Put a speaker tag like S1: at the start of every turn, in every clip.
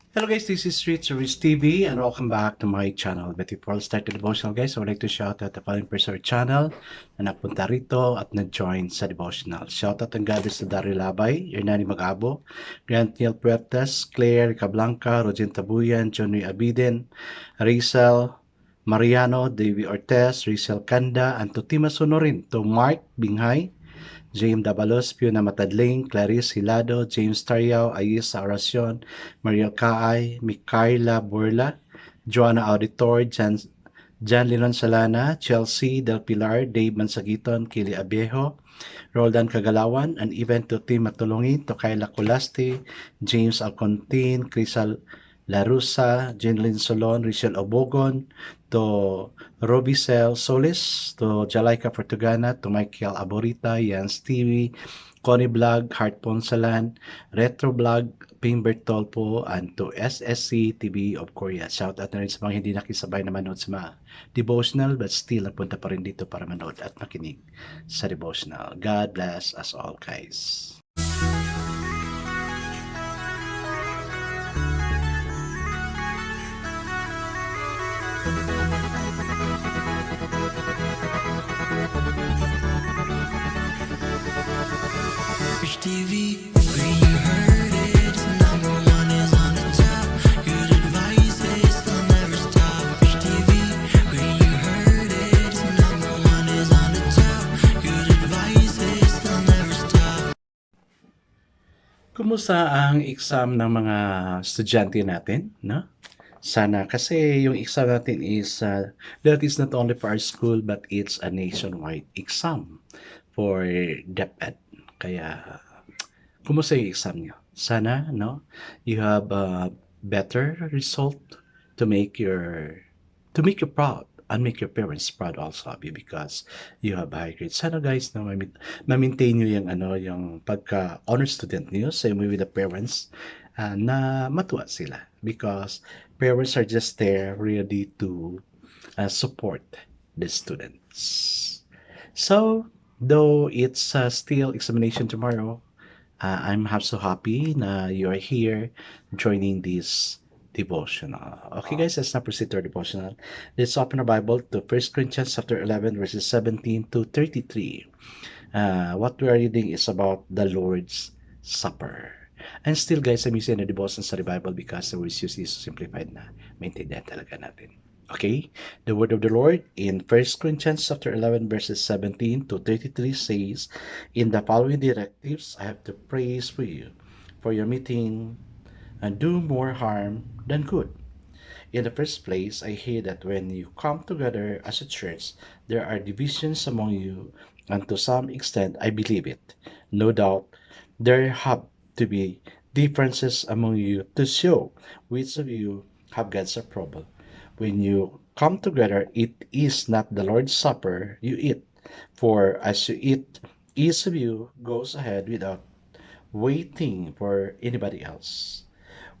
S1: Hello guys, this is Rich TV and welcome back to my channel. But before I start the devotional guys, I would like to shout out the following person or channel na napunta rito at na-join sa devotional. Shout out ang Goddess na Daryl Labay, Hernani Magabo, Grant Neil Puertas, Claire Cablanca, Rogen Tabuyan, Johnny Abiden, Rizal, Mariano, Davy Ortez, Rizal Kanda, and to Tima Sonorin, to Mark Binghay, James Dabalos, Fiona Matadling, Clarice Hilado, James Tariao, Ayesa Oracion, Mariel Kaay, Mikaela Burla, Joanna Auditor, Jan Linon Salana, Chelsea Del Pilar, Dave Mansagiton, Kili Abiejo, Roldan Kagalawan, and even to Tim Matulungin, to Kayla Colaste, James Alcontin, Crisal Larusa, Jenlyn Solon, Richel Obogon, to Robicel Solis, to Jalaika Portugana, to Michael Aborita, Jans TV, Connie Vlog, Heart Ponsalan, Retro Vlog, Ping Bertolpo, and to SSC TV of Korea. Shout out na rin sa mga hindi nakisabay na manood sa mga devotional but still nagpunta pa rin dito para manood at makinig sa devotional. God bless us all guys.
S2: Rich TV, where you heard it, number one is on the top. Good advice is they'll never stop. Rich TV, where you heard it, number one is on the top. Good advice is they'll never stop.
S1: Kumusta ang exam ng mga estudyante natin, no? Sana kasi yung exam natin is that is not only for our school but it's a nationwide exam for DepEd. Kaya kumusta yung exam nyo? Sana, no? You have a better result to make you proud and make your parents proud also of you because you have high grades. Sana guys, no, ma-maintain nyo yung, yung pagka-honor student niyo, same way with the parents, na matuwa sila because parents are just there ready to support the students. So, though it's still examination tomorrow, I'm so happy na you are here joining this devotional. Okay guys, let's now proceed to our devotional. Let's open our Bible to 1 Corinthians chapter 11 verses 17 to 33. What we are reading is about the Lord's Supper. And still guys, I'm using the devotion study Bible because the words used is simplified na. Maintindihan talaga natin. Okay? The word of the Lord in 1 Corinthians chapter 11 verses 17 to 33 says, in the following directives, I have to praise for you, for your meeting and do more harm than good. In the first place, I hear that when you come together as a church, there are divisions among you, and to some extent, I believe it. No doubt, there have to be differences among you to show which of you have God's approval. When you come together, it is not the Lord's Supper you eat, for as you eat, each of you goes ahead without waiting for anybody else.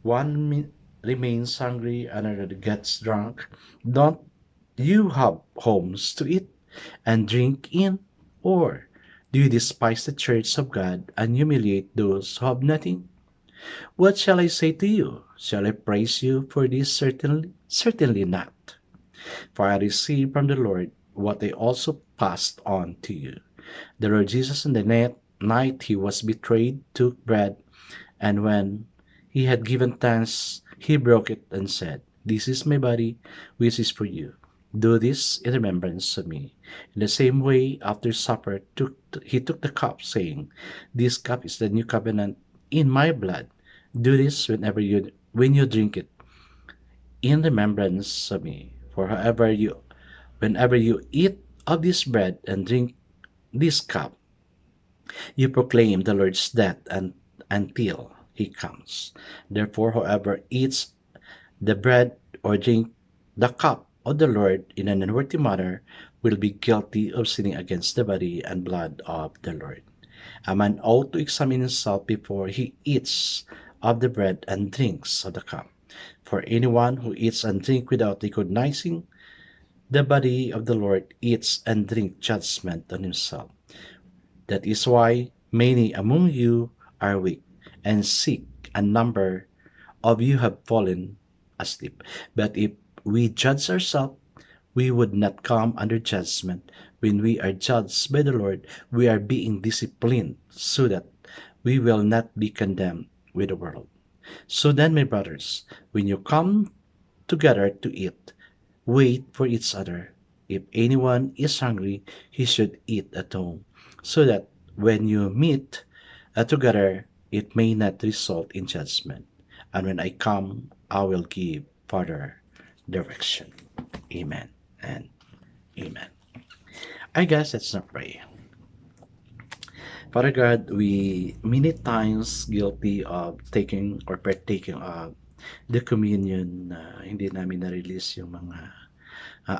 S1: One remains hungry, another gets drunk. Don't you have homes to eat and drink in? Or do you despise the church of God and humiliate those who have nothing? What shall I say to you? Shall I praise you for this? Certainly, certainly not. For I received from the Lord what I also passed on to you. The Lord Jesus, on the night he was betrayed, took bread, and when he had given thanks, he broke it and said, this is my body, which is for you. Do this in remembrance of me. In the same way, after supper, he took the cup, saying, this cup is the new covenant in my blood. Do this when you drink it in remembrance of me. For whenever you eat of this bread and drink this cup, you proclaim the Lord's death until he comes. Therefore, whoever eats the bread or drink the cup of the Lord in an unworthy manner will be guilty of sinning against the body and blood of the Lord. A man ought to examine himself before he eats of the bread and drinks of the cup. For anyone who eats and drinks without recognizing the body of the Lord eats and drinks judgment on himself. That is why many among you are weak and sick, and number of you have fallen asleep. But if we judge ourselves, we would not come under judgment. When we are judged by the Lord, we are being disciplined so that we will not be condemned with the world. So then, my brothers, when you come together to eat, wait for each other. If anyone is hungry, he should eat at home, so that when you meet together, it may not result in judgment. And when I come, I will give further direction. Amen and amen. I guess let's not pray. Father God, we many times guilty of taking or partaking of the communion na hindi namin na-release yung mga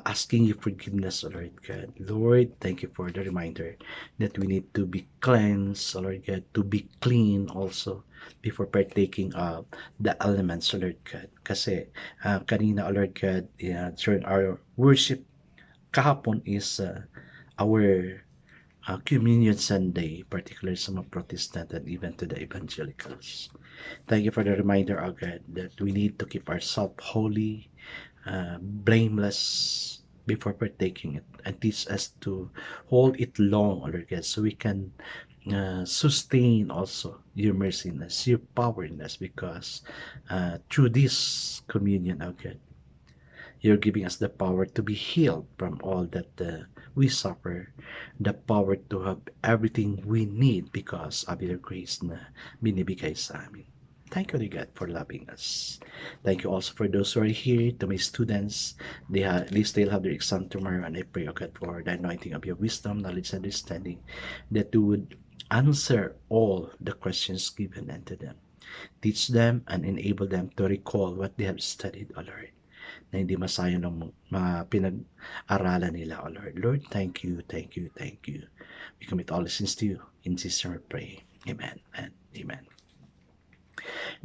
S1: asking you forgiveness, O Lord God. Lord, thank you for the reminder that we need to be cleansed, O Lord God, to be clean also before partaking of the elements, O Lord God. Kasi kanina, O Lord God, during our worship kahapon is our Communion Sunday, particularly sa mga Protestant and even to the Evangelicals. Thank you for the reminder, O God, that we need to keep ourselves holy, blameless before partaking it, and teach us to hold it long, O Lord God, so we can sustain also your mercy in us, your power in us, because through this communion, O God, you're giving us the power to be healed from all that we suffer, the power to have everything we need because of your grace na binibigay sa amin. Thank you, God, for loving us. Thank you also for those who are here, to my students. At least they'll have their exam tomorrow, and I pray, O God, for the anointing of your wisdom, knowledge, and understanding, that you would answer all the questions given unto them. Teach them and enable them to recall what they have studied, O Lord, na hindi masayang ng mga pinag-aralan nila, O Lord. Lord, thank you, thank you, thank you. We commit all these things to you. In Jesus' name we pray. Amen and amen.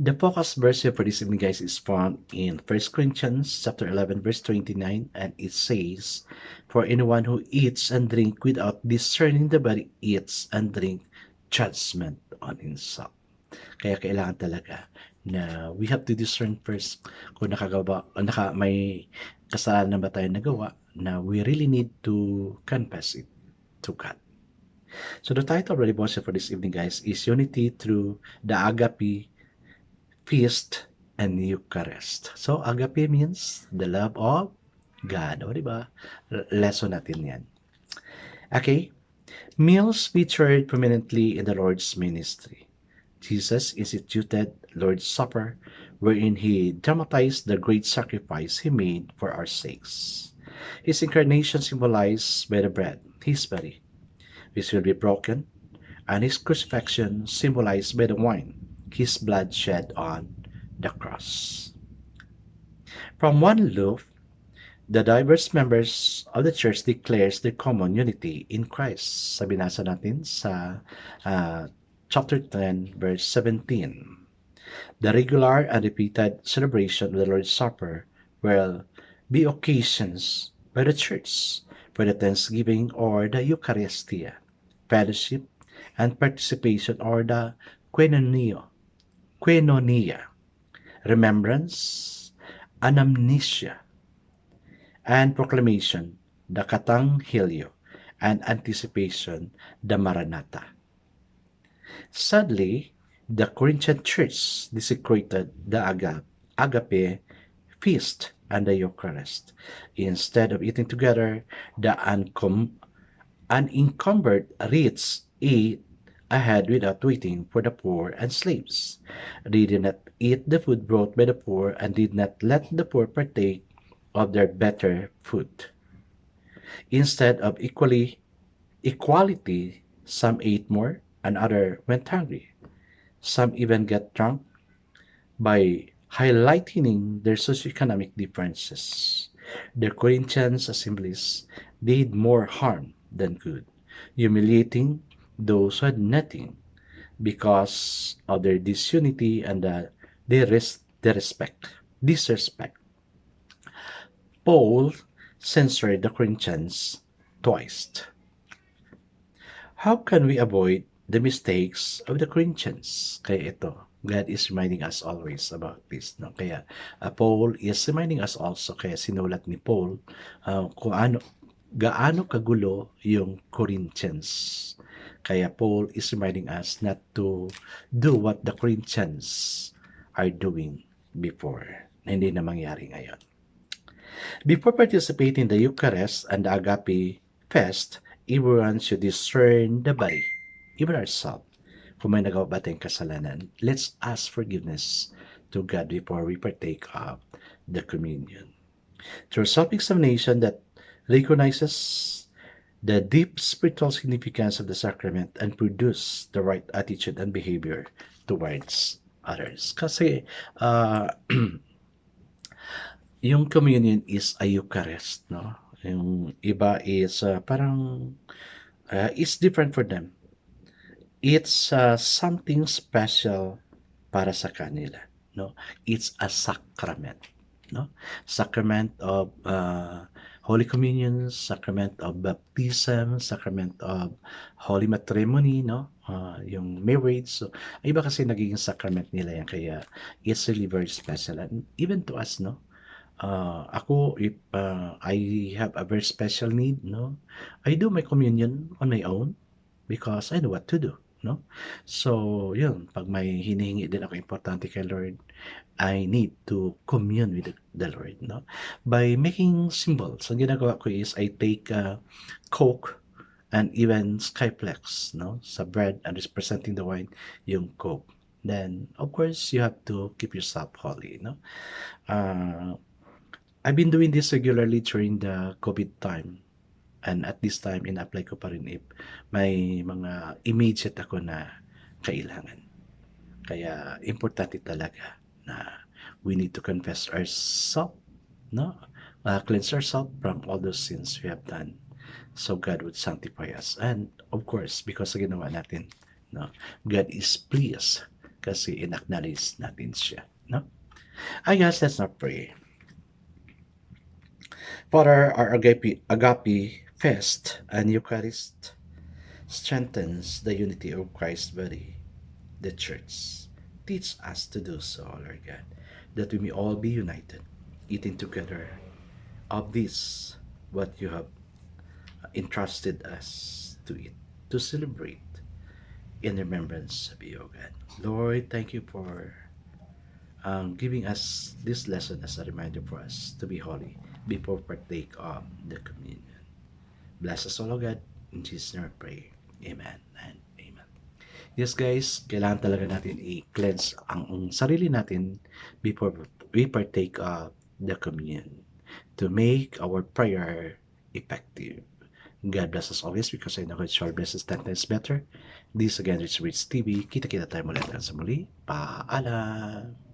S1: The focus verse here for this evening, guys, is found in 1 Corinthians chapter 11, verse 29, and it says, "For anyone who eats and drink without discerning the body eats and drink judgment on himself." Kaya kailangan talaga na we have to discern first kung may kasalanan ba tayo nagawa, na we really need to confess it to God. So the title of the devotion for this evening, guys, is Unity Through the Agape Feast and Eucharist. So agape means the love of God. O diba? Lesson natin yan. Okay. Meals featured prominently in the Lord's ministry. Jesus instituted Lord's Supper, wherein he dramatized the great sacrifice he made for our sakes. His incarnation symbolized by the bread, his body, which will be broken, and his crucifixion symbolized by the wine, his blood shed on the cross. From one loaf, the diverse members of the church declares their common unity in Christ. Sabi nasa natin sa chapter 10, verse 17. The regular and repeated celebration of the Lord's Supper will be occasions by the church for the Thanksgiving or the Eucharistia, fellowship and participation, or the koinonia, remembrance, anamnesia, and proclamation, the katanghilyo, and anticipation, the Maranatha. Sadly, the Corinthian church desecrated the agape feast and the Eucharist. Instead of eating together, the unencumbered rich ate ahead without waiting for the poor and slaves. They did not eat the food brought by the poor, and did not let the poor partake of their better food. Instead of equality, some ate more and others went hungry. Some even got drunk by highlighting their socioeconomic differences. The Corinthian assemblies did more harm than good, humiliating those who had nothing because of their disunity and disrespect. Paul censored the Corinthians twice. How can we avoid the mistakes of the Corinthians? Kaya ito, God is reminding us always about this, no? Kaya Paul is reminding us also, kaya sinulat ni Paul kung gaano kagulo yung Corinthians. Kaya Paul is reminding us not to do what the Corinthians are doing before, na hindi na mangyari ngayon. Before participating in the Eucharist and the Agape Fest, everyone should discern the body, even ourselves. Kung may nagawa ba tayong kasalanan, let's ask forgiveness to God before we partake of the communion. Through self-examination that recognizes the deep spiritual significance of the sacrament and produce the right attitude and behavior towards others. Kasi yung communion is a Eucharist, no? Yung iba is parang it's different for them. It's something special para sa kanila, no? It's a sacrament, no? Sacrament of Holy Communion, sacrament of baptism, sacrament of Holy Matrimony, no? Yung marriage. So, iba kasi nagiging sacrament nila yan, kaya it's really very special. And even to us, no? Ako, if I have a very special need, no? I do my communion on my own because I know what to do, no? So, yun, pag may hinihingi din ako importante kay Lord, I need to commune with the Lord, no? By making symbols, ang ginagawa ko is I take Coke and even Skyflex, no? Sa bread and representing the wine, yung Coke. Then, of course, you have to keep yourself holy, no? I've been doing this regularly during the COVID time. And at this time, ina-apply ko pa rin if may mga immediate ako na kailangan. Kaya, importante talaga na we need to confess ourselves, no? Cleanse ourselves from all those sins we have done. So God would sanctify us. And of course, because sa ginawa natin, no? God is pleased kasi in-acknowledge natin siya, no? I guess let's not pray. Father, our agape fest and Eucharist strengthens the unity of Christ's body, the church. Teach us to do so, Lord God, that we may all be united, eating together of this, what you have entrusted us to eat, to celebrate in remembrance of you, God. Lord, thank you for giving us this lesson as a reminder for us to be holy before partake of the communion. Bless us all, O God. In Jesus' name I pray. Amen and amen. Yes guys, kailangan talaga natin i-cleanse ang sarili natin before we partake of the communion to make our prayer effective. God bless us always because I know God's short blesses 10 times better. This again is Rich TV. Kita-kita tayo muli sa muli. Paalam!